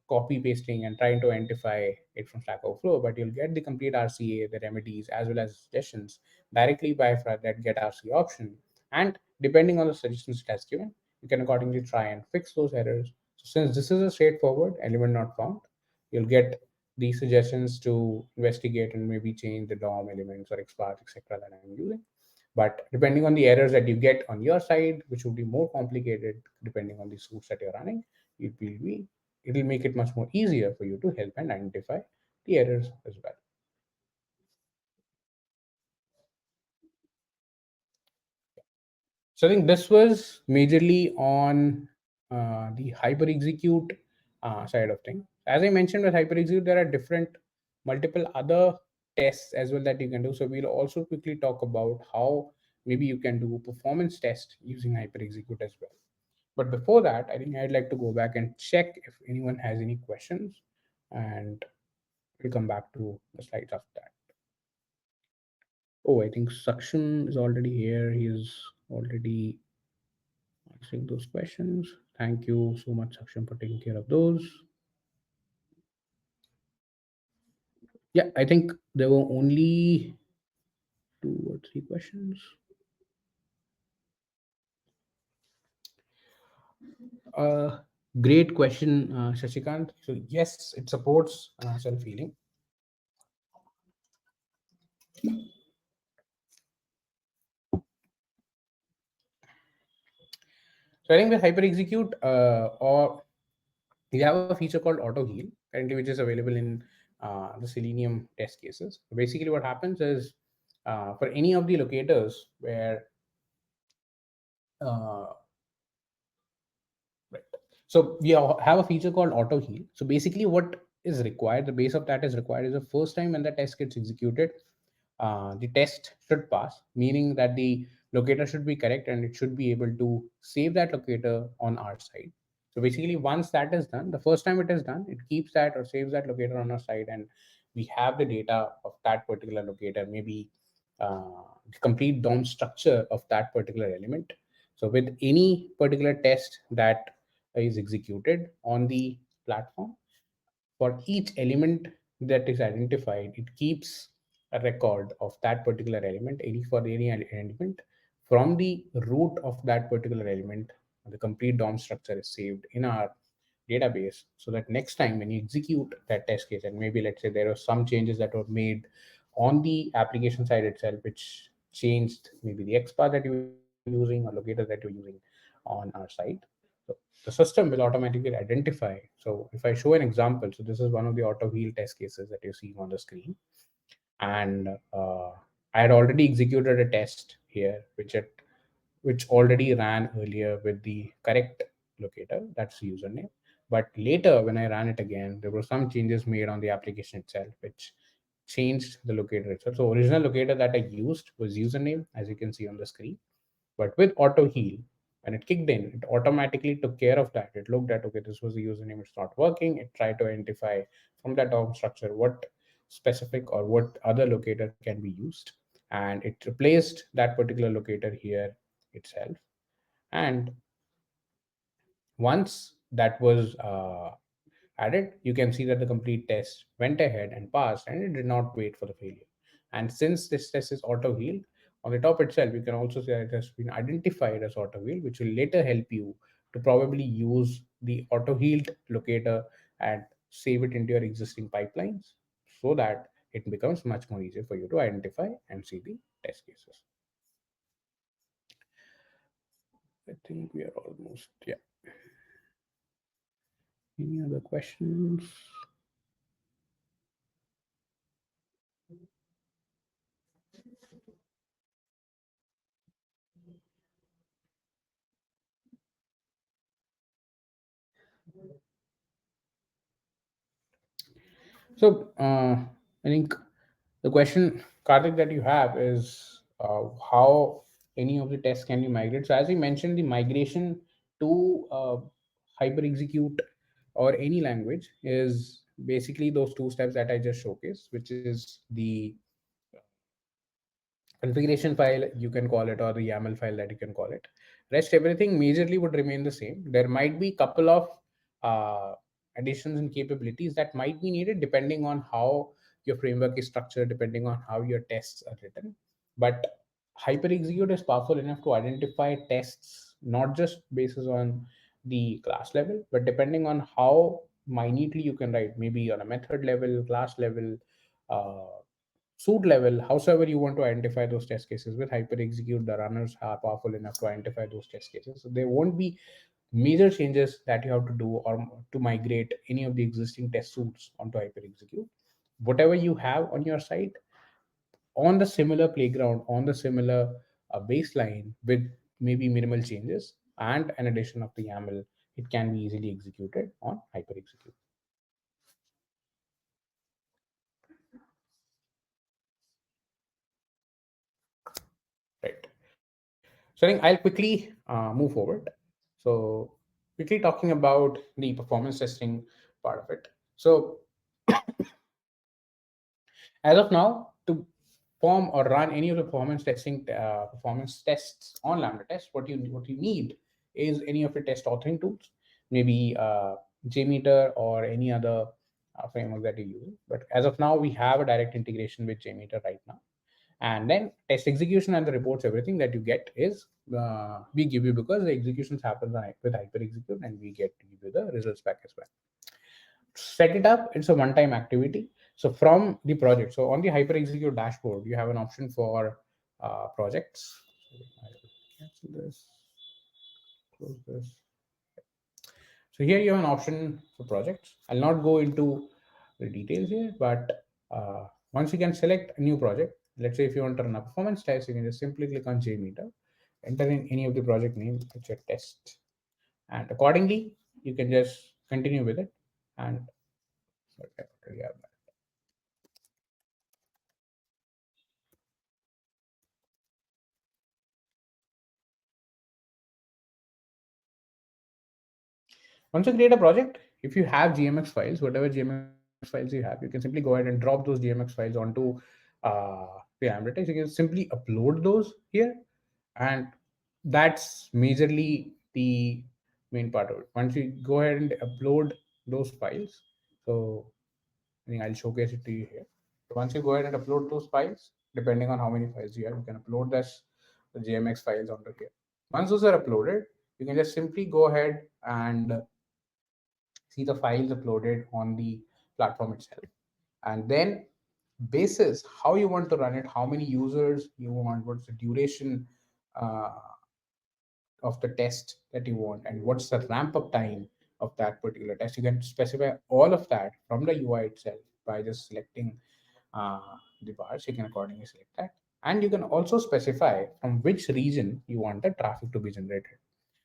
copy pasting and trying to identify it from Stack Overflow, but you'll get the complete RCA, the remedies, as well as suggestions directly by that get RCA option. And depending on the suggestions it has given, you can accordingly try and fix those errors. So since this is a straightforward element not found, you'll get these suggestions to investigate and maybe change the DOM elements or XPath, etc. that I'm using. But depending on the errors that you get on your side, which would be more complicated depending on the suits that you're running, it will be it will make it much more easier for you to help and identify the errors as well. So I think this was majorly on the HyperExecute side of things. As I mentioned with HyperExecute, there are different multiple other tests as well that you can do. So we'll also quickly talk about how maybe you can do performance test using HyperExecute as well. But before that, I think I'd like to go back and check if anyone has any questions. And We'll come back to the slides after that. Oh, I think Suction is already here. He is already answering those questions. Thank you so much, Suction, for taking care of those. Yeah, I think there were only two or three questions. Uh, Great question, Shashikant. So yes, it supports self-healing. So I think with HyperExecute, or we have a feature called Auto Heal currently, which is available in the Selenium test cases. Basically, what happens is for any of the locators where uh, right. So we have a feature called auto heal. So basically, what is required, the base of that is required, is the first time when the test gets executed, the test should pass, meaning that the locator should be correct and it should be able to save that locator on our side. So basically, once that is done, the first time it is done, it keeps that or saves that locator on our side, and we have the data of that particular locator, maybe the complete DOM structure of that particular element. So with any particular test that is executed on the platform, for each element that is identified, it keeps a record of that particular element, any for any element. From the root of that particular element, the complete DOM structure is saved in our database, so that next time when you execute that test case, and maybe let's say there are some changes that were made on the application side itself, which changed maybe the XPath that you're using or locator that you're using on our site. So the system will automatically identify. So if I show an example, so this is one of the auto heal test cases that you're seeing on the screen, and I had already executed a test here, which already ran earlier with the correct locator, that's the username. But later, when I ran it again, there were some changes made on the application itself, which changed the locator itself. So original locator that I used was username, as you can see on the screen. But with auto heal, when it kicked in, it automatically took care of that. It looked at, okay, this was the username, it's not working. It tried to identify from that DOM structure what specific or what other locator can be used. And it replaced that particular locator here itself. And once that was added, you can see that the complete test went ahead and passed, and it did not wait for the failure. And since this test is auto healed, on the top itself, you can also see that it has been identified as auto heal, which will later help you to probably use the auto healed locator and save it into your existing pipelines, so that it becomes much more easier for you to identify and see the test cases. I think we are almost, yeah. Any other questions? So I think the question, Karthik, that you have is how any of the tests can be migrated. So as we mentioned, the migration to HyperExecute or any language is basically those two steps that I just showcased, which is the configuration file, you can call it, or the YAML file that you can call it. Rest everything majorly would remain the same. There might be couple of uh, additions and capabilities that might be needed depending on how your framework is structured, depending on how your tests are written. But HyperExecute is powerful enough to identify tests not just basis on the class level, but depending on how minutely you can write, maybe on a method level, class level, uh, suit level, howsoever you want to identify those test cases. With HyperExecute, the runners are powerful enough to identify those test cases. So there won't be major changes that you have to do or to migrate any of the existing test suits onto HyperExecute. Whatever you have on your site, on the similar playground, on the similar baseline, with maybe minimal changes and an addition of the YAML, it can be easily executed on HyperExecute. Right. So I think I'll quickly move forward. So quickly talking about the performance testing part of it. So As of now, to perform or run any of the performance tests on Lambda test, what you need is any of the test authoring tools, maybe JMeter or any other framework that you use. But as of now, we have a direct integration with JMeter right now. And then test execution and the reports, everything that you get is we give you, because the executions happen with HyperExecute, and we get to give you the results back as well. Set it up, it's a one-time activity. So from the project, so on the HyperExecute dashboard, you have an option for projects. So I will cancel this, close this. So here you have an option for projects. I'll not go into the details here, but once you can select a new project, let's say if you want to run a performance test, you can just simply click on JMeter, enter in any of the project name, it's a test, and accordingly, you can just continue with it. And sorry, I already have that. Once you create a project, if you have GMX files, whatever GMX files you have, you can simply go ahead and drop those GMX files onto the LambdaTest. You can simply upload those here, and that's majorly the main part of it. Once you go ahead and upload those files, so I think I'll showcase it to you here. So once you go ahead and upload those files, depending on how many files you have, you can upload this the GMX files onto here. Once those are uploaded, you can just simply go ahead and see the files uploaded on the platform itself. And then basis how you want to run it, how many users you want, what's the duration uh, of the test that you want, and what's the ramp up time of that particular test. You can specify all of that from the UI itself by just selecting uh, the bars. You can accordingly select that. And you can also specify from which region you want the traffic to be generated.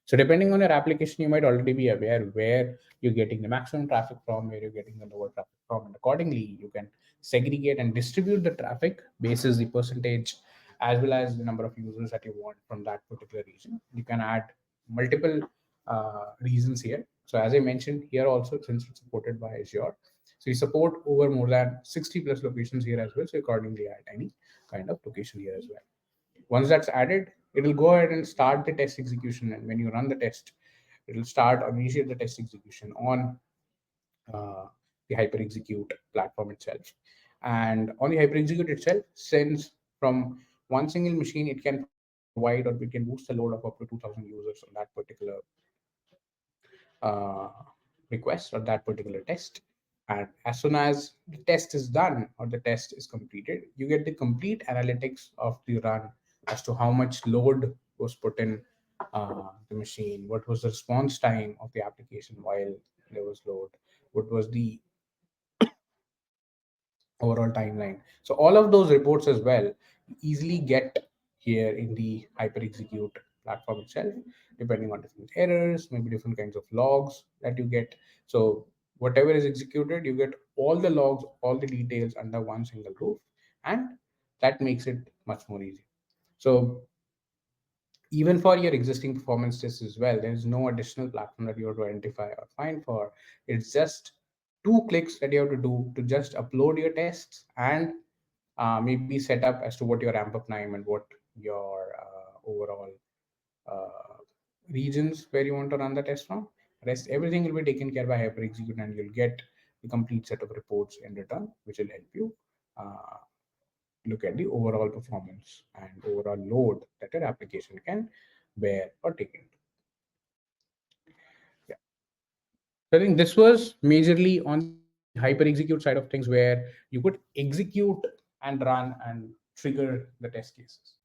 So depending on your application, you might already be aware where you're getting the maximum traffic from, where you're getting the lower traffic from, and accordingly you can segregate and distribute the traffic basis the percentage as well as the number of users that you want from that particular region. You can add multiple reasons here. So as I mentioned here also, since it's supported by Azure, so you support over more than 60 plus locations here as well. So accordingly add any kind of location here as well. Once that's added, it will go ahead and start the test execution. And when you run the test, it will start or initiate the test execution on uh, the HyperExecute platform itself. And on the HyperExecute itself, since from one single machine, it can provide or it can boost the load of up to 2,000 users on that particular uh, request or that particular test. And as soon as the test is done or the test is completed, you get the complete analytics of the run as to how much load was put in the machine, what was the response time of the application while there was load, what was the overall timeline. So all of those reports as well easily get here in the HyperExecute platform itself, depending on different errors, maybe different kinds of logs that you get. So whatever is executed, you get all the logs, all the details under one single roof, and that makes it much more easy. So even for your existing performance tests as well, there's no additional platform that you have to identify or find for. It's just two clicks that you have to do to just upload your tests and maybe set up as to what your ramp up time and what your overall uh, regions where you want to run the test from. Rest everything will be taken care by HyperExecute, and you'll get the complete set of reports in return, which will help you uh, look at the overall performance and overall load that your application can bear or take into. Yeah. So I think this was majorly on the HyperExecute side of things, where you could execute and run and trigger the test cases.